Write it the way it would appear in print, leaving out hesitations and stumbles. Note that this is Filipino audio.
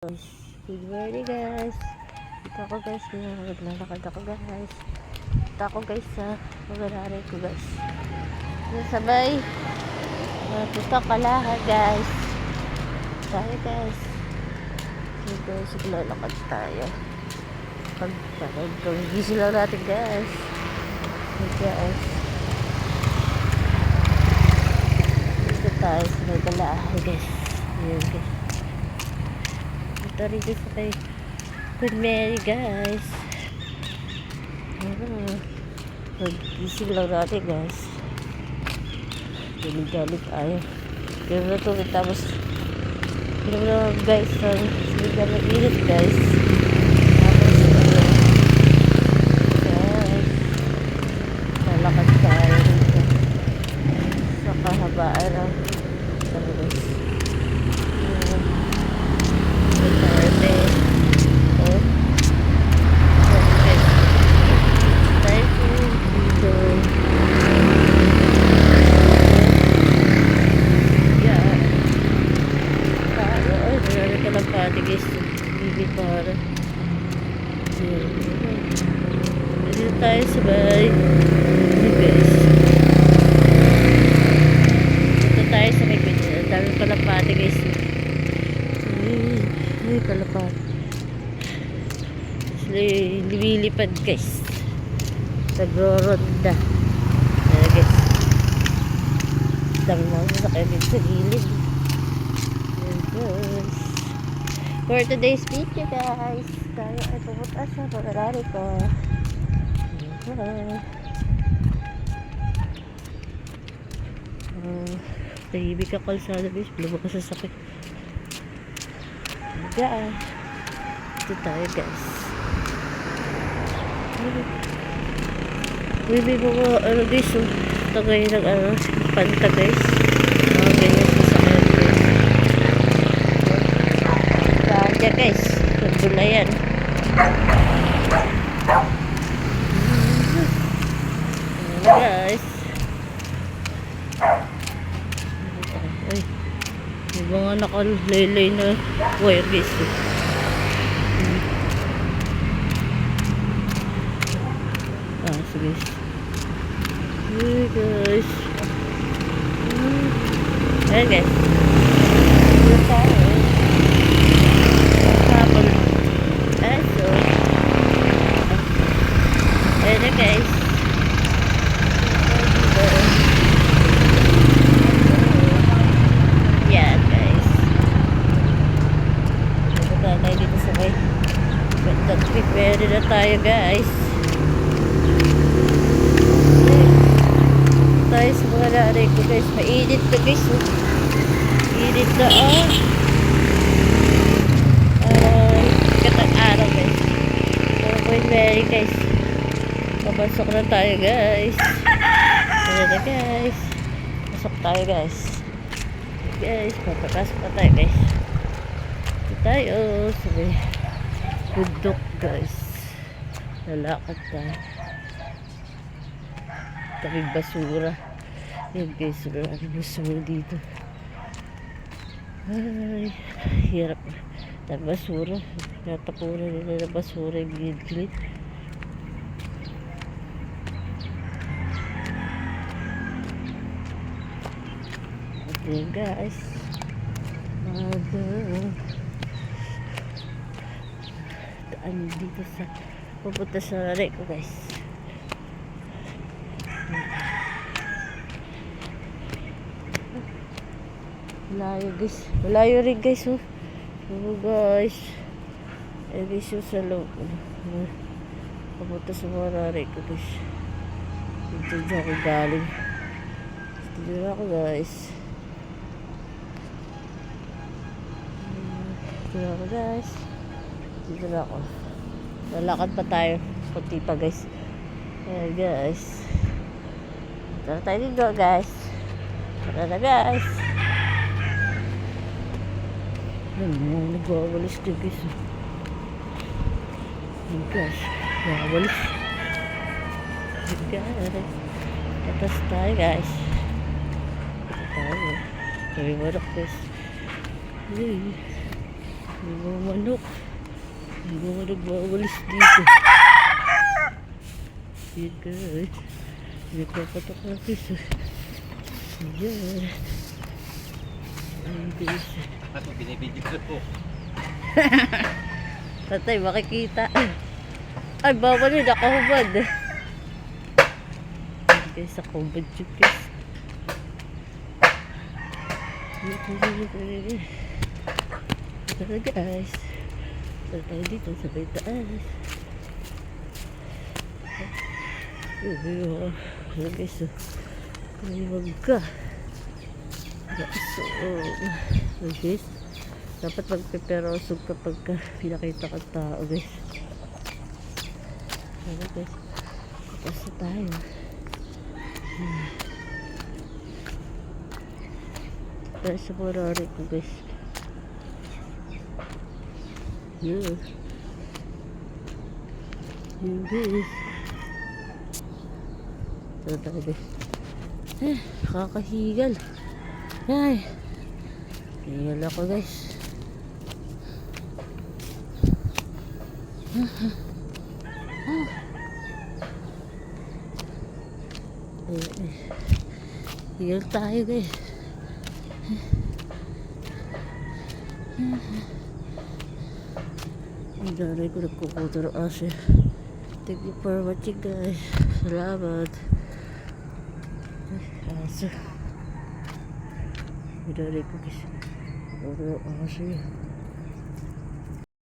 Good morning guys. Dito ako guys. Naglalakad ako guys. Dito ako guys sa pag-aaral ko guys. Sabay. Dito kalahan guys. Tayo guys. Okay guys. Naglalakad tayo. Pag gising lang natin guys. Okay guys. Dito tayo sa may kalahan guys. Ayan guys. Ito rin sa kay Good Mary guys. Mag-gising lang natin guys. Galit tayo. Gano'n na ito. Tapos gano'n na guys. Sinigang na init guys. Tapos guys. Lalakad tayo dito. Sa kahabaan ng guys. Dito tayo sabay guys. Dito tayo sa may pinila. Dami kalapati guys. Ay kalapati. Lumilipad guys. Nagro-ronda. Ayan guys. Dami mga sasakyan dito sa gilid. Ayan guys. For today's video guys, tayo ay pumunta sa pag-aaral ko. Tahimik ang kalsada guys, lumakas sa sakit. Diyan. Ito tayo guys. May mga ano guys, tagay ng panta guys. Mga ganyan sa sakit guys. Kaya guys, nagbulayan. Guys. Ay, may mga nakalaylay na wire guys. So guys. Hey guys. Ayan guys. Ayan tayo. Hapon. So. Ayan na guys. Yan guys. Punta tayo dito sa may prepare na tayo guys. Tayo sa mga nanay ko guys. Mainit na guys. Mainit na katang araw guys. Good Mary guys. Papasok na tayo guys. Ayan na guys. Pasok tayo guys. Guys, papapasok na tayo guys. Ito tayo. Sabi, bundok guys. Lalakad tayo. Tabing basura. Yan guys, maraming basura dito. Ay, hirap. Tabing basura. Natapunan nila na basura yung gilid-gilid. Ayan guys. Daan dito sa pupunta sa rek ko guys. Malayo guys. Malayo rin guys. Oh guys. Ayan guys yung sa loob. Pupunta sa mga rek ko guys. Dito dyan ako galing. Dito na ako guys. Dito na ako guys. Dito na ako. Lalakad pa tayo. Kunti pa guys. Ayan guys. Tara tayo dito guys. Tara na guys. Nagwawalis din guys. Ayan guys. Nagwawalis. Ayan guys. Tatas tayo guys. Tayo. Sabi mo na guys. May mga manok. May mga nagwawalis dito. Yan guys. Nagpapatok na piso. Ayan. Ayan guys. Ako binibidyo ko po. Tatay, makikita. Ay, bawal yun. Nakahubad. Ayan guys, nakahubad yun guys. Ito guys. Ito tayo dito sa may taas. Ito guys. Kaliwag ka. So, guys. Dapat magpeperosog kapag pinakita ka tao guys. Ito guys. Tapos na tayo. Tayo sa Ferrari ko guys. Yun. Yun guys. Ito tayo guys. Kakahigal. Ay. Higal ako guys. Higal tayo guys. Ang daray ko nagkukuto ng asya. Thank you for watching guys. Salamat. Aso. Ang daray ko guys. Nagkukuto ng asya.